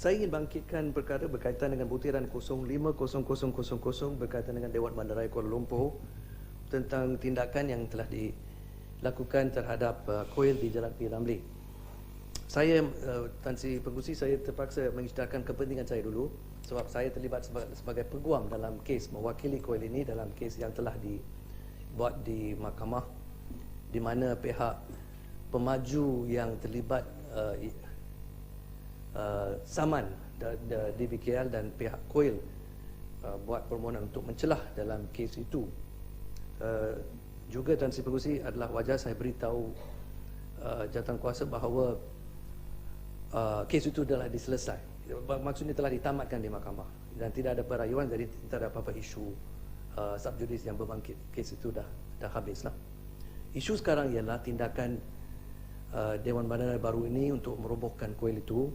Saya ingin bangkitkan perkara berkaitan dengan butiran 050000 berkaitan dengan Dewan Bandaraya Kuala Lumpur tentang tindakan yang telah dilakukan terhadap kuil di Jalan P. Ramlee. Saya, Tan Sri Pengerusi, saya terpaksa mengisytiharkan kepentingan saya dulu sebab saya terlibat sebagai peguam dalam kes mewakili kuil ini dalam kes yang telah dibuat di mahkamah, di mana pihak pemaju yang terlibat saman DBKL dan pihak kuil buat permohonan untuk mencelah dalam kes itu. Juga Tan Sri Pengerusi, adalah wajar saya beritahu jawatankuasa bahawa kes itu telah diselesai. Maksudnya telah ditamatkan di mahkamah dan tidak ada perayuan, jadi tidak ada apa-apa isu subjudis yang berbangkit. Kes itu dah habislah. Isu sekarang ialah tindakan Dewan Bandaraya baru ini untuk merobohkan kuil itu,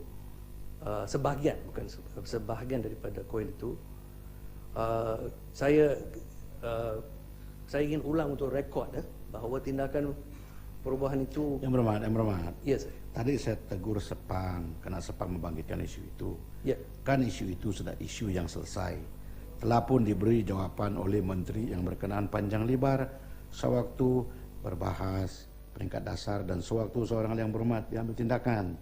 sebahagian, bukan sebahagian daripada kuil itu. Saya ingin ulang untuk rekod bahawa tindakan perubahan itu. Yang berhormat. Ya, saya. Tadi saya tegur Sepang, karena Sepang membangkitkan isu itu. Ya. Kan isu itu sudah isu yang selesai. Telah pun diberi jawaban oleh menteri yang berkenaan panjang lebar sewaktu berbahas peringkat dasar dan sewaktu seorang yang berhormat diambil tindakan.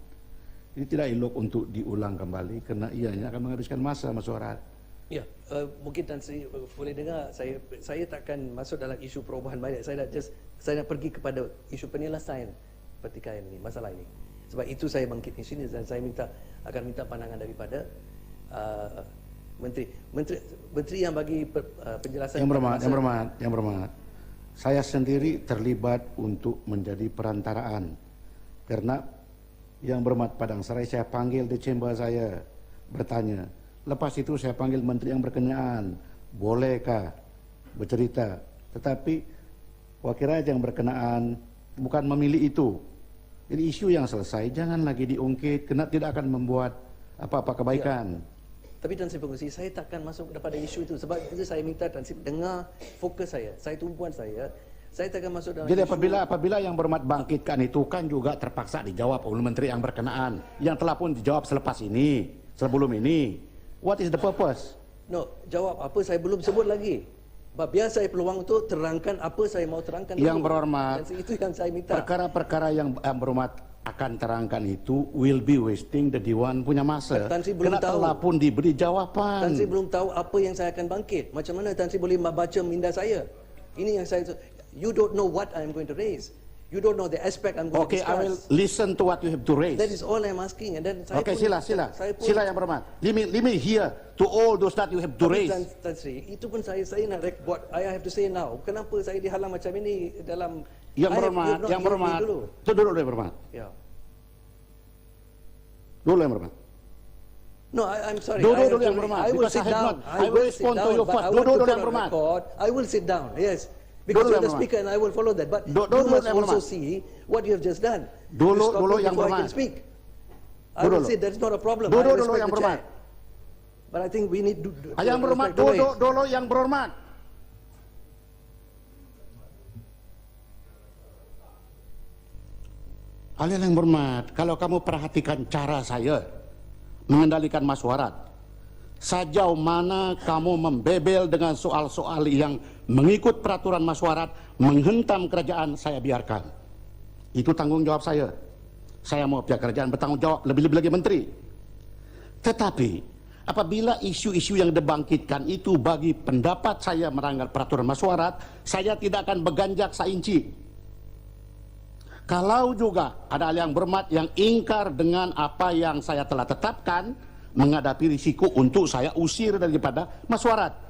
Ini tidak elok untuk diulang kembali karena ianya akan menghabiskan masa mesyuarat. Ya, mungkin Tan Sri boleh dengar, saya takkan masuk dalam isu perubahan banyak. Saya nak pergi kepada isu penyelesaian pertikaian ini, masalah ini. Sebab itu saya bangkit di sini dan saya akan minta pandangan daripada menteri yang bagi penjelasan. Yang berhormat. Saya sendiri terlibat untuk menjadi perantaraan karena yang berhormat Padang Serai saya panggil di chamber saya bertanya. Lepas itu saya panggil menteri yang berkenaan, bolehkah bercerita? Tetapi wakil rakyat yang berkenaan bukan memilih itu. Jadi isu yang selesai jangan lagi diungkit, karena tidak akan membuat apa-apa kebaikan. Ya. Tapi Tan Sri Pengerusi, saya takkan masuk kepada isu itu. Sebab itu saya minta Tan Sri dengar fokus saya tumpuan saya takkan masuk dalam. Jadi isu. apabila yang berhormat bangkitkan itu kan juga terpaksa dijawab oleh menteri yang berkenaan, yang telah pun dijawab sebelum ini. What is the purpose? No, jawab apa saya belum sebut lagi. Biar saya peluang untuk terangkan apa saya mau terangkan. Yang berhormat, itu yang saya minta. Perkara-perkara yang berhormat akan terangkan itu will be wasting the Dewan punya masa. Tan Sri belum tahu. Telah pun diberi jawapan. Tan Sri belum tahu apa yang saya akan bangkit. Macam mana Tan Sri boleh baca minda saya? Ini yang saya. You don't know what I am going to raise. You don't know the aspect I'm going to discuss. Okay, I will listen to what you have to raise. That is all I'm asking. And then saya okay, pun, sila yang berhormat. Let me hear to all those that you have to raise. Tan Sri, itu pun saya nak buat. I have to say now. Kenapa saya dihalang macam ini dalam. Yang berhormat. Duduk yang berhormat. Ya. Dulu yang berhormat. No, I'm sorry. Duduk yang berhormat. I will sit down. I will respond to your first. Duduk yang berhormat. I will sit down. Yes. Because you're the speaker and I will follow that. But you must also see what you have just done. Dulu yang berhormat. I will say that's not a problem. Dulu yang berhormat. But I think we need to. Yang berhormat. Dulu yang berhormat. Kalian yang berhormat, kalau kamu perhatikan cara saya mengendalikan masyarakat, sejauh mana kamu membebel dengan soal-soal yang mengikut peraturan masyarakat, menghentam kerajaan, saya biarkan. Itu tanggung jawab saya. Saya mau pihak kerajaan bertanggung jawab, lebih-lebih lagi menteri. Tetapi apabila isu-isu yang dibangkitkan itu bagi pendapat saya melanggar peraturan masyarakat, saya tidak akan beganjak seinci. Kalau juga ada yang berhormat yang ingkar dengan apa yang saya telah tetapkan, menghadapi risiko untuk saya usir daripada masyarakat.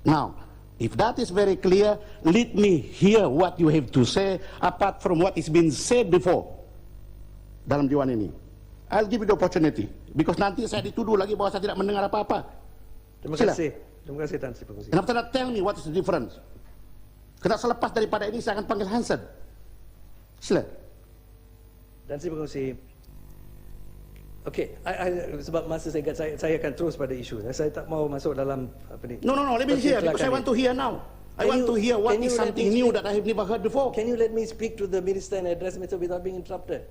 Now, if that is very clear, let me hear what you have to say apart from what is been said before dalam Dewan ini. I'll give you the opportunity because nanti saya dituduh lagi bahwa saya tidak mendengar apa-apa. Terima kasih Tan Sri Pengerusi. Kenapa tidak tell me what is the difference? Karena selepas daripada ini saya akan panggil Hansen. Sila. Tan Sri Pengerusi. Okey, sebab masa saya akan terus pada isu. Saya tak mau masuk dalam apa ni. No, let me hear because I want to hear now. I want to hear what is something new that I have never heard before. Can you let me speak to the minister and address matter without being interrupted?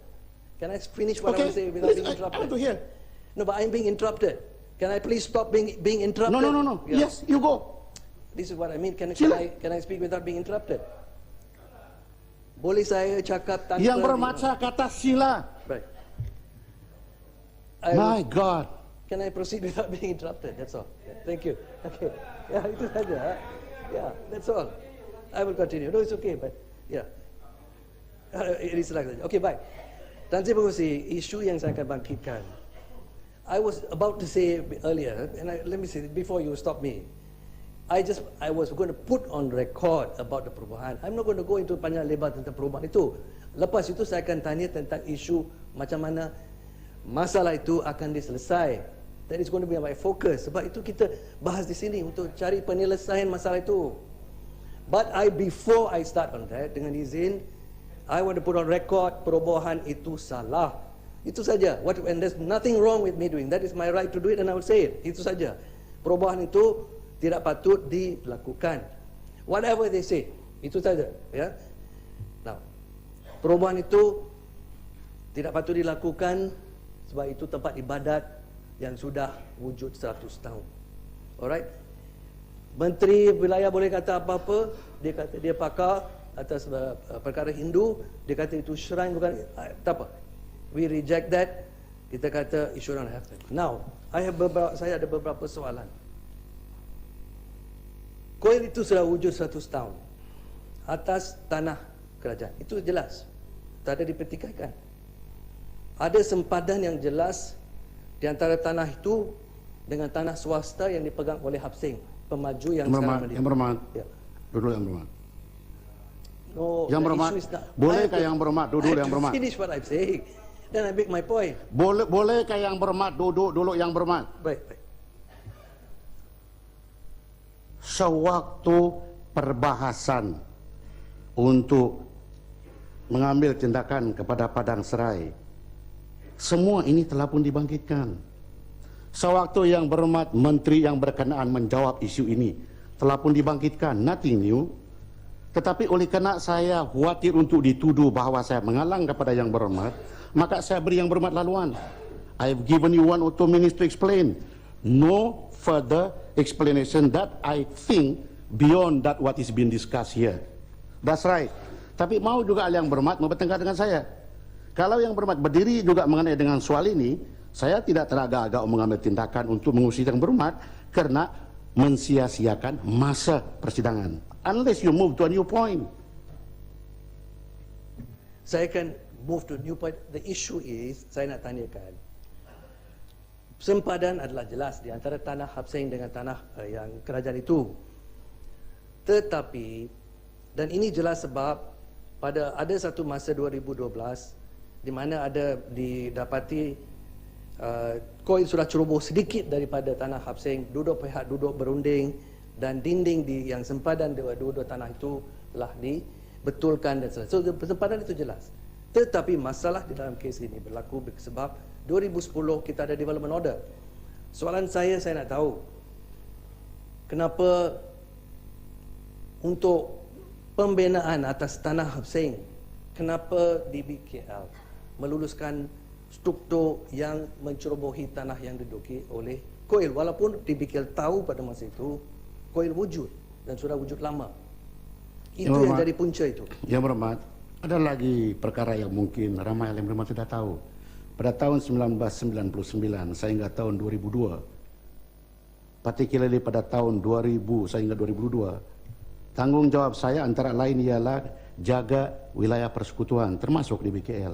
Can I finish what I was saying without please, being I interrupted? want to hear. No, but I'm being interrupted. Can I please stop being interrupted? No. Yeah. Yes, you go. This is what I mean. Can Sila. I speak without being interrupted? Boleh saya cakap tanpa... Yang berhormat saya kata sila. Right. My God. Can I proceed without being interrupted? That's all. Yeah, thank you. Okay. Yeah, itu saja. Yeah, that's all. I will continue. No, it's okay, but yeah. It is like that. Okay, bye. Tan Sri Pengerusi, isu yang saya akan bangkitkan. I was about to say earlier, and let me say before you stop me. I was going to put on record about the perubahan. I'm not going to go into panjang lebar tentang perubahan itu. Lepas itu saya akan tanya tentang isu macam mana masalah itu akan diselesai. That is going to be my focus. Sebab itu kita bahas di sini untuk cari penyelesaian masalah itu. But before I start on that, dengan izin, I want to put on record perubahan itu salah. Itu saja. And there's nothing wrong with me doing. That is my right to do it, and I will say it. Itu saja. Perubahan itu tidak patut dilakukan. Whatever they say, itu saja. Ya. Now, perubahan itu tidak patut dilakukan sebab itu tempat ibadat yang sudah wujud 100 tahun. Alright? Menteri wilayah boleh kata apa-apa, dia kata dia pakar atas perkara Hindu, dia kata itu shrine bukan, tak apa. We reject that. Kita kata it should not happen. Now, saya ada beberapa soalan. Kuil itu sudah wujud 100 tahun atas tanah kerajaan. Itu jelas. Tak ada dipertikaikan. Ada sempadan yang jelas di antara tanah itu dengan tanah swasta yang dipegang oleh Hap Seng, pemaju yang sekarang Yang berhormat. Ya. Duduk yang berhormat. No, Yang the berhormat. issue is not- Bolehkah yang berhormat duduk yang berhormat? Finish what I'm saying. Then I make my point. Bolehkah yang berhormat duduk yang berhormat? Baik. Sewaktu perbahasan untuk mengambil tindakan kepada Padang Serai, semua ini telah pun dibangkitkan. Sewaktu yang berhormat menteri yang berkenaan menjawab isu ini telah pun dibangkitkan, nothing new. Tetapi oleh kerana saya khawatir untuk dituduh bahawa saya mengalang kepada yang berhormat, maka saya beri yang berhormat laluan. I have given you 1 or 2 minutes to explain. No further explanation that I think beyond that what is being discussed here. That's right. Tapi mau juga yang berhormat mau bertengkar dengan saya. Kalau yang berhormat berdiri juga mengenai dengan soal ini, saya tidak teragak-agak mengambil tindakan untuk mengusir yang berhormat kerana mensia-siakan masa persidangan. Unless you move to a new point. Saya akan move to a new point. The issue is, saya nak tanyakan, sempadan adalah jelas di antara tanah Hap Seng dengan tanah yang kerajaan itu. Tetapi, dan ini jelas sebab ada satu masa 2012 di mana ada didapati koil sudah ceroboh sedikit daripada tanah Hap Seng, duduk pihak duduk berunding dan dinding yang sempadan dua-dua tanah itu telah dibetulkan dan selesai. So sempadan itu jelas. Tetapi masalah di dalam kes ini berlaku sebab 2010 kita ada development order. Soalan saya nak tahu kenapa untuk pembinaan atas tanah Hap Seng, kenapa DBKL meluluskan struktur yang mencerobohi tanah yang diduduki oleh koil, walaupun DBKL tahu pada masa itu koil wujud dan sudah wujud lama. Itu yang jadi punca itu. Yang berhormat, ada lagi perkara yang mungkin ramai yang berhormat sudah tahu. Pada tahun 1999 sehingga tahun 2002, particularly pada tahun 2000 sehingga 2002, tanggungjawab saya antara lain ialah jaga wilayah persekutuan termasuk di BKL.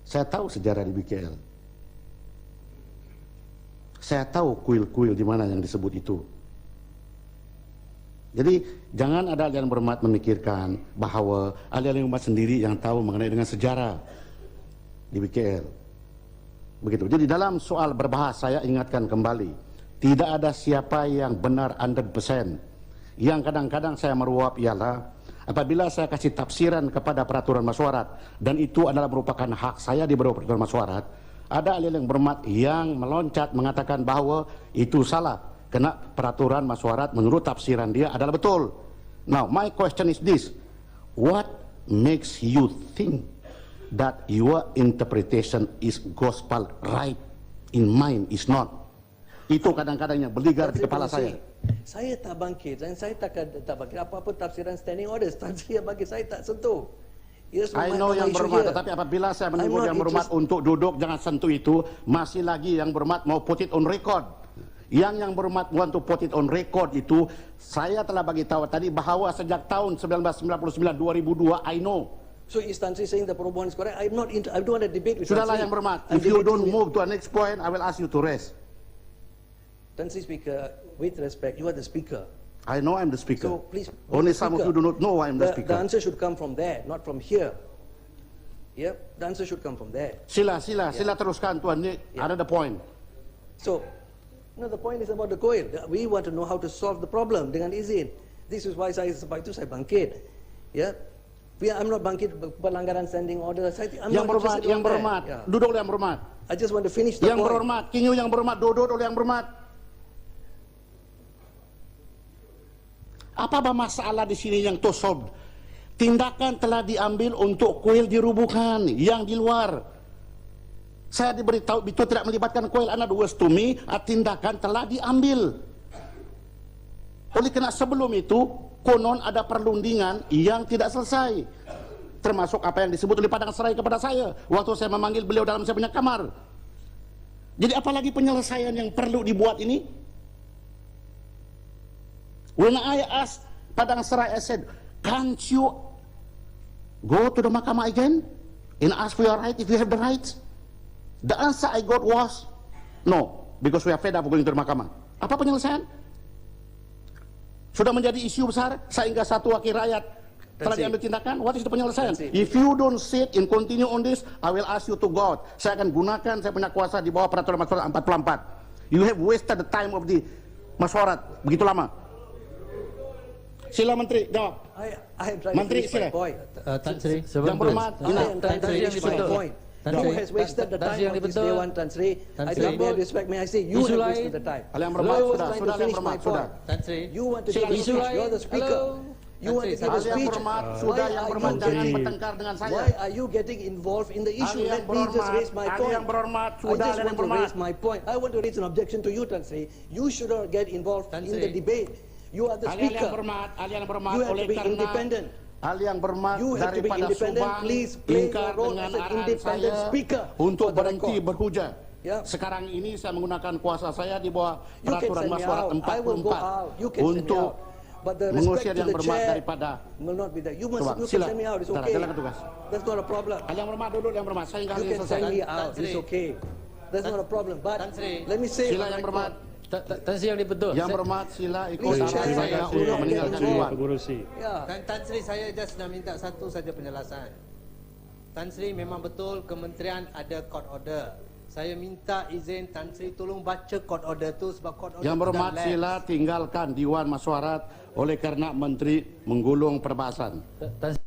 Saya tahu sejarah di BKL. Saya tahu kuil-kuil di mana yang disebut itu. Jadi jangan ada yang berhormat memikirkan bahawa ahli-ahli umat sendiri yang tahu mengenai dengan sejarah di BKL. Begitu. Jadi dalam soal berbahas saya ingatkan kembali, tidak ada siapa yang benar 100%. Yang kadang-kadang saya meruap ialah apabila saya kasih tafsiran kepada peraturan masyarakat dan itu adalah merupakan hak saya di bawah peraturan masyarakat, ada ahli yang berhormat yang meloncat mengatakan bahawa itu salah. Kena peraturan masyarakat menurut tafsiran dia adalah betul. Now, my question is this. What makes you think that your interpretation is gospel right, in mine is not. Itu kadang-kadang yang berligar di kepala saya. Saya tak bangkit dan saya tak bangkit apa-apa tafsiran standing orders. Tan Sri yang bangkit saya tak sentuh. I know yang berhormat, tetapi apabila saya menegur yang berhormat untuk duduk jangan sentuh itu, masih lagi yang berhormat mau put it on record. Yang berhormat want to put it on record itu, saya telah bagi tahu tadi bahawa sejak tahun 1999 2002 I know. So is Tan Sri saying the perubahan is correct? I don't want to debate with Sudahlah Tan Sri. yang berhormat, I'm if you debating don't with- move to the next point, I will ask you to rest. Tan Sri Speaker, with respect, you are the speaker. I know I'm the speaker. So please, Only the some of speaker. you do not know I'm the The speaker. answer should come from there, not from here. Yep, the answer should come from there. Sila teruskan Tuan Nick. Ada the point. So, no, the point is about the coil. We want to know how to solve the problem dengan izin. This is why sebab itu saya bangkit. Yeah. I'm not bangkit pelanggaran standing order. I'm Yang not berhormat, interested yang on that. berhormat, Yeah. duduk oleh yang berhormat. I just want to finish the Yang point. berhormat, kinyu yang berhormat, duduk oleh yang berhormat. Apa masalah di sini yang to solve? Tindakan telah diambil untuk kuil dirubuhkan, yang di luar. Saya diberitahu itu tidak melibatkan kuil anak was to me, tindakan telah diambil. Oleh karena sebelum itu, konon ada perundingan yang tidak selesai. Termasuk apa yang disebut oleh Padang Serai kepada saya waktu saya memanggil beliau dalam saya punya kamar. Jadi apalagi penyelesaian yang perlu dibuat ini? When I asked Padang Serai, I said, can't you go to the Mahkamah again and ask for your right if you have the rights? The answer I got was no, because we are fed up going to the Mahkamah. Apa penyelesaian? Sudah menjadi isu besar sehingga satu wakil rakyat telah diambil tindakan. What is the penyelesaian? If you don't sit and continue on this, I will ask you to go out. Saya akan gunakan saya punya kuasa di bawah peraturan masyarakat 44. You have wasted the time of the masyarakat begitu lama. Sila Menteri, jawab. I am trying Menteri, to finish my sila. point. Tan Sri, Yang berhormat, I am trying to finish my point. Tan Who Sri, has wasted the Tan Sri time yang of this dibetul. Dewan, Tan Sri? Tan I Sri. don't may respect, may I say, you Isu have lain. wasted the time. Yang berhormat, I was sudah, trying sudah, to finish yang my berhormat, sudah. point. Tan Sri. You want to Sila, give a isu speech, lain. you're the speaker. Halo. You want to give a Ahli yang speech. berhormat, sudah yang berhormat jangan bertengkar dengan saya. Why are you getting involved in the issue? Ahli yang Let me just berhormat, raise my ahli point. yang berhormat, I sudah just ahli yang want to berhormat. raise my point. I want to raise an objection to you, Tan Sri. You should not get involved Tan in Sri. the debate. You are the Ahli yang speaker. berhormat, ahli yang berhormat You have oleh to be karena independent. ahli yang berhormat You have to be daripada independent. Subang Please play ingkar your role dengan as an arahan independent saya speaker untuk for the berhenti record. berhujah. Ya. Sekarang ini saya menggunakan kuasa saya di bawah You can peraturan send me masyarakat out. I will go 44 out. You can send me untuk out. But the mengusir respect to yang the berhormat chair daripada. will not be there. You Coba, can sila. send me out. It's Saudara, okay. jalankan tugas. That's not a problem. Ahli yang berhormat duduk yang berhormat. Saya hingga You ini can selesai. send me Tan out. Sri. It's okay. That's not a problem. But Tan Sri. let me say, Sila on yang record, berhormat. Tan Sri yang dibetul. Yang berhormat sila ikut Please, arahan Chair. saya Terima untuk kasih. meninggalkan Terima ruang. yeah. Tan Sri, saya just nak minta satu saja penjelasan. Tan Sri, memang betul kementerian ada court order. Saya minta izin Tan Sri tolong baca court order tu sebab court order Yang tu berhormat dah lapse. sila tinggalkan Dewan Masyarakat oleh karena Menteri menggulung perbahasan. Tan